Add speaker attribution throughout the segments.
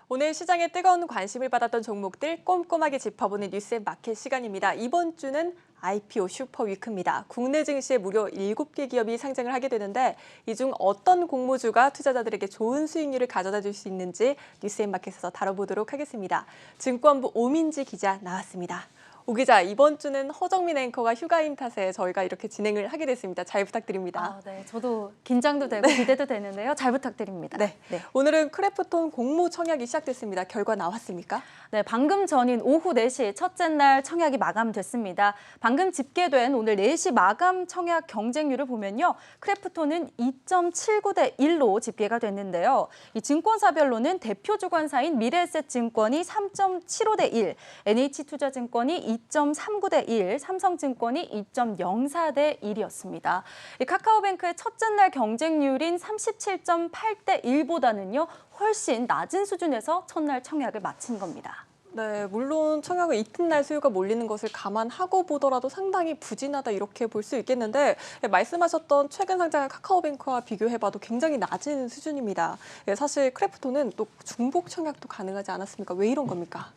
Speaker 1: 오늘 시장에 뜨거운 관심을 받았던 종목들 꼼꼼하게 짚어보는 뉴스앤마켓 시간입니다. 이번 주는 IPO 슈퍼위크입니다. 국내 증시에 무려 7개 기업이 상장을 하게 되는데 이 중 어떤 공모주가 투자자들에게 좋은 수익률을 가져다 줄 수 있는지 뉴스앤마켓에서 다뤄보도록 하겠습니다. 증권부 오민지 기자 나왔습니다. 오 기자, 이번 주는 허정민 앵커가 휴가인 탓에 저희가 이렇게 진행을 하게 됐습니다. 잘 부탁드립니다.
Speaker 2: 네, 저도 긴장도 되고 기대도 되는데요. 잘 부탁드립니다.
Speaker 1: 네. 오늘은 크래프톤 공모 청약이 시작됐습니다. 결과 나왔습니까?
Speaker 2: 네, 방금 전인 오후 4시 첫째 날 청약이 마감됐습니다. 방금 집계된 오늘 4시 마감 청약 경쟁률을 보면요. 크래프톤은 2.79대 1로 집계가 됐는데요. 이 증권사별로는 대표 주관사인 미래에셋증권이 3.75대 1, NH투자증권이 2.39대 1, 삼성증권이 2.04대 1이었습니다. 이 카카오뱅크의 첫째 날 경쟁률인 37.8대 1보다는요. 훨씬 낮은 수준에서 첫날 청약을 마친 겁니다.
Speaker 1: 네, 물론 청약은 이튿날 수요가 몰리는 것을 감안하고 보더라도 상당히 부진하다 이렇게 볼 수 있겠는데 말씀하셨던 최근 상장한 카카오뱅크와 비교해봐도 굉장히 낮은 수준입니다. 사실 크래프톤은 또 중복 청약도 가능하지 않았습니까? 왜 이런 겁니까?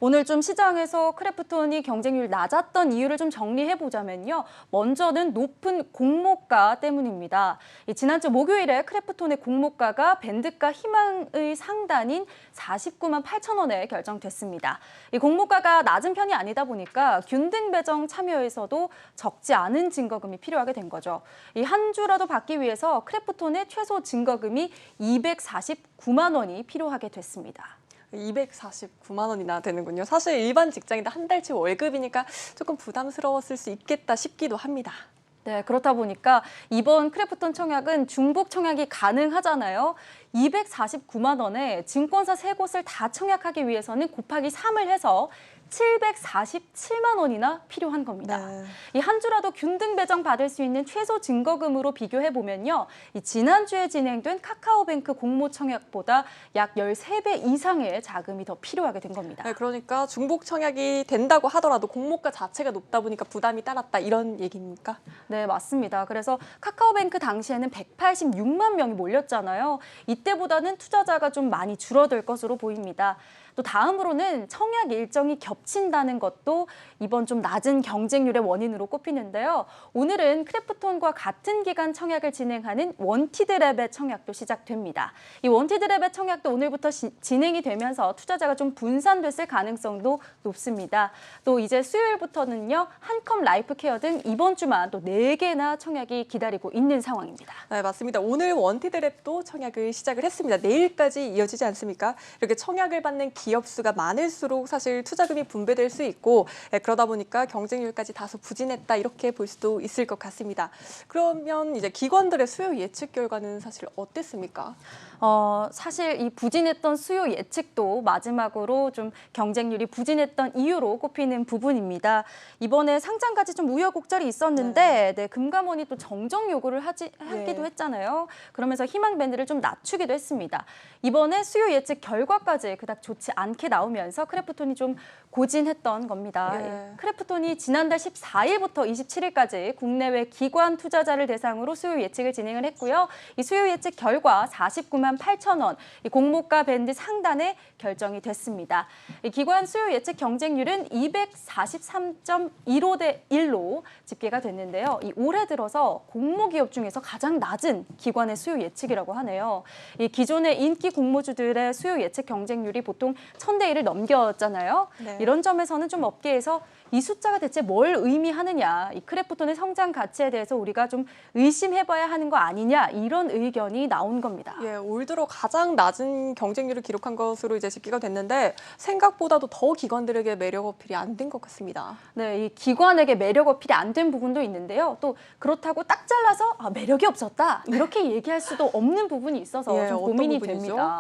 Speaker 2: 오늘 좀 시장에서 크래프톤이 경쟁률 낮았던 이유를 좀 정리해보자면요. 먼저는 높은 공모가 때문입니다. 지난주 목요일에 크래프톤의 공모가가 밴드가 희망의 상단인 49만 8천 원에 결정됐습니다. 이 공모가가 낮은 편이 아니다 보니까 균등 배정 참여에서도 적지 않은 증거금이 필요하게 된 거죠. 이 한 주라도 받기 위해서 크래프톤의 최소 증거금이 249만 원이 필요하게 됐습니다.
Speaker 1: 249만 원이나 되는군요. 사실 일반 직장인들 한 달치 월급이니까 조금 부담스러웠을 수 있겠다 싶기도 합니다.
Speaker 2: 네, 그렇다 보니까 이번 크래프톤 청약은 중복 청약이 가능하잖아요. 249만 원에 증권사 3곳을 다 청약하기 위해서는 곱하기 3을 해서 747만 원이나 필요한 겁니다.
Speaker 1: 네.
Speaker 2: 이 한 주라도 균등 배정 받을 수 있는 최소 증거금으로 비교해 보면요. 이 지난주에 진행된 카카오뱅크 공모 청약보다 약 13배 이상의 자금이 더 필요하게 된 겁니다.
Speaker 1: 네, 그러니까 중복 청약이 된다고 하더라도 공모가 자체가 높다 보니까 부담이 따랐다 이런 얘기입니까?
Speaker 2: 네, 맞습니다. 그래서 카카오뱅크 당시에는 186만 명이 몰렸잖아요. 이때보다는 투자자가 좀 많이 줄어들 것으로 보입니다. 또 다음으로는 청약 일정이 겹친다는 것도 이번 좀 낮은 경쟁률의 원인으로 꼽히는데요. 오늘은 크래프톤과 같은 기간 청약을 진행하는 원티드랩의 청약도 시작됩니다. 이 원티드랩의 청약도 오늘부터 진행이 되면서 투자자가 좀 분산됐을 가능성도 높습니다. 또 이제 수요일부터는요. 한컴 라이프케어 등 이번 주만 또 4개나 청약이 기다리고 있는 상황입니다.
Speaker 1: 네, 맞습니다. 오늘 원티드랩도 청약을 시작을 했습니다. 내일까지 이어지지 않습니까? 이렇게 청약을 받는 기업 수가 많을수록 사실 투자금이 분배될 수 있고 그러다 보니까 경쟁률까지 다소 부진했다 이렇게 볼 수도 있을 것 같습니다. 그러면 이제 기관들의 수요 예측 결과는 사실 어땠습니까?
Speaker 2: 사실 이 부진했던 수요 예측도 마지막으로 좀 경쟁률이 부진했던 이유로 꼽히는 부분입니다. 이번에 상장까지 좀 우여곡절이 있었는데 네, 금감원이 또 정정 요구를 하기도 했잖아요. 그러면서 희망 밴드를 좀 낮추기도 했습니다. 이번에 수요 예측 결과까지 그닥 좋지 않게 나오면서 크래프톤이 좀 고진했던 겁니다. 크래프톤이 지난달 14일부터 27일까지 국내외 기관 투자자를 대상으로 수요 예측을 진행을 했고요. 이 수요 예측 결과 49만 8천 원, 이 공모가 밴드 상단에 결정이 됐습니다. 이 기관 수요 예측 경쟁률은 243.15대 1로 집계가 됐는데요. 이 올해 들어서 공모 기업 중에서 가장 낮은 기관의 수요 예측이라고 하네요. 이 기존의 인기 공모주들의 수요 예측 경쟁률이 보통 1000대 1을 넘겼잖아요.
Speaker 1: 네.
Speaker 2: 이런 점에서는 좀 업계에서 이 숫자가 대체 뭘 의미하느냐, 이 크래프톤의 성장 가치에 대해서 우리가 좀 의심해봐야 하는 거 아니냐 이런 의견이 나온 겁니다.
Speaker 1: 올 들어 가장 낮은 경쟁률을 기록한 것으로 이제 집계가 됐는데 생각보다도 더 기관들에게 매력 어필이 안 된 것 같습니다.
Speaker 2: 네, 이 기관에게 매력 어필이 안 된 부분도 있는데요. 또 그렇다고 딱 잘라서 매력이 없었다 이렇게 얘기할 수도 없는 부분이 있어서 좀 고민이 됩니다.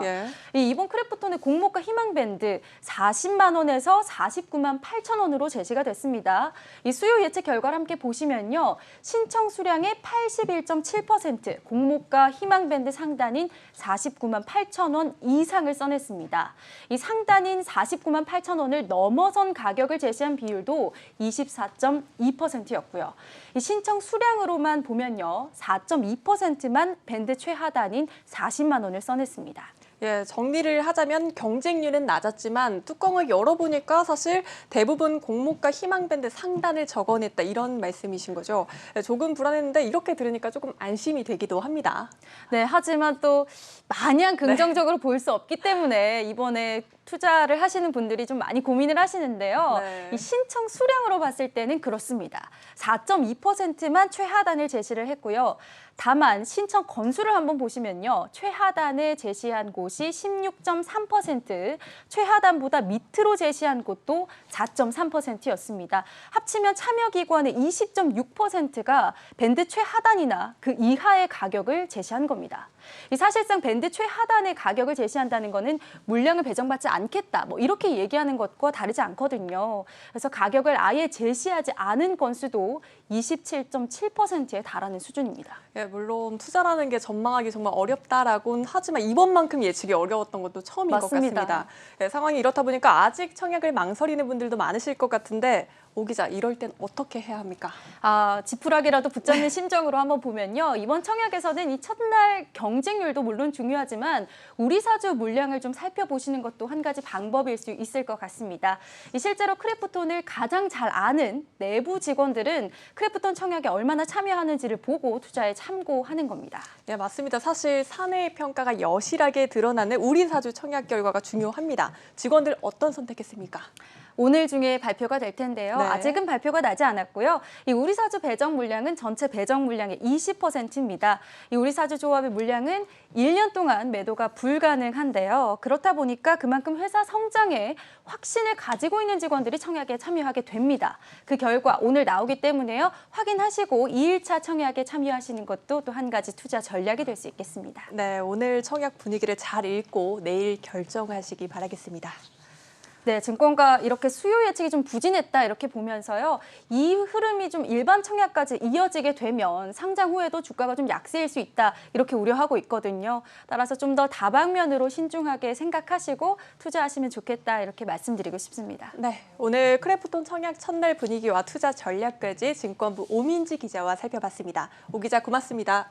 Speaker 2: 이번 크래프톤의 공모가 희망 밴드 40만 원에서 49만 8천 원으로 제시가 됐습니다. 이 수요 예측 결과를 함께 보시면요. 신청 수량의 81.7%, 공모가 희망 밴드 상단인 49만 8천 원 이상을 써냈습니다. 이 상단인 49만 8천 원을 넘어선 가격을 제시한 비율도 24.2%였고요. 이 신청 수량으로만 보면요. 4.2%만 밴드 최하단인 40만 원을 써냈습니다.
Speaker 1: 예, 정리를 하자면 경쟁률은 낮았지만 뚜껑을 열어보니까 사실 대부분 공모가 희망밴드 상단을 적어냈다 이런 말씀이신 거죠. 예, 조금 불안했는데 이렇게 들으니까 조금 안심이 되기도 합니다.
Speaker 2: 네, 하지만 또 마냥 긍정적으로 보일 수 없기 때문에 이번에 투자를 하시는 분들이 좀 많이 고민을 하시는데요.
Speaker 1: 네.
Speaker 2: 이 신청 수량으로 봤을 때는 그렇습니다. 4.2%만 최하단을 제시를 했고요. 다만 신청 건수를 한번 보시면요. 최하단에 제시한 곳이 16.3%, 최하단보다 밑으로 제시한 곳도 4.3%였습니다. 합치면 참여기관의 20.6%가 밴드 최하단이나 그 이하의 가격을 제시한 겁니다. 이 사실상 밴드 최하단의 가격을 제시한다는 거는 물량을 배정받지 않겠다, 뭐 이렇게 얘기하는 것과 다르지 않거든요. 그래서 가격을 아예 제시하지 않은 건수도 27.7%에 달하는 수준입니다.
Speaker 1: 예, 물론 투자라는 게 전망하기 정말 어렵다라고는 하지만 이번만큼 예측이 어려웠던 것도 처음인
Speaker 2: 맞습니다.
Speaker 1: 것 같습니다. 예, 상황이 이렇다 보니까 아직 청약을 망설이는 분들도 많으실 것 같은데 오 기자, 이럴 땐 어떻게 해야 합니까?
Speaker 2: 지푸라기라도 붙잡는 심정으로 한번 보면요. 이번 청약에서는 이 첫날 경쟁률도 물론 중요하지만 우리 사주 물량을 좀 살펴보시는 것도 한 가지 방법일 수 있을 것 같습니다. 실제로 크래프톤을 가장 잘 아는 내부 직원들은 크래프톤 청약에 얼마나 참여하는지를 보고 투자에 참고하는 겁니다.
Speaker 1: 네, 맞습니다. 사실 사내의 평가가 여실하게 드러나는 우리 사주 청약 결과가 중요합니다. 직원들 어떤 선택했습니까?
Speaker 2: 오늘 중에 발표가 될 텐데요.
Speaker 1: 네.
Speaker 2: 아직은 발표가 나지 않았고요. 이 우리사주 배정 물량은 전체 배정 물량의 20%입니다. 이 우리사주 조합의 물량은 1년 동안 매도가 불가능한데요. 그렇다 보니까 그만큼 회사 성장에 확신을 가지고 있는 직원들이 청약에 참여하게 됩니다. 그 결과 오늘 나오기 때문에요. 확인하시고 2일차 청약에 참여하시는 것도 또 한 가지 투자 전략이 될 수 있겠습니다.
Speaker 1: 네, 오늘 청약 분위기를 잘 읽고 내일 결정하시기 바라겠습니다.
Speaker 2: 네, 증권가 이렇게 수요 예측이 좀 부진했다 이렇게 보면서요. 이 흐름이 좀 일반 청약까지 이어지게 되면 상장 후에도 주가가 좀 약세일 수 있다 이렇게 우려하고 있거든요. 따라서 좀 더 다방면으로 신중하게 생각하시고 투자하시면 좋겠다 이렇게 말씀드리고 싶습니다.
Speaker 1: 네, 오늘 크래프톤 청약 첫날 분위기와 투자 전략까지 증권부 오민지 기자와 살펴봤습니다. 오 기자 고맙습니다.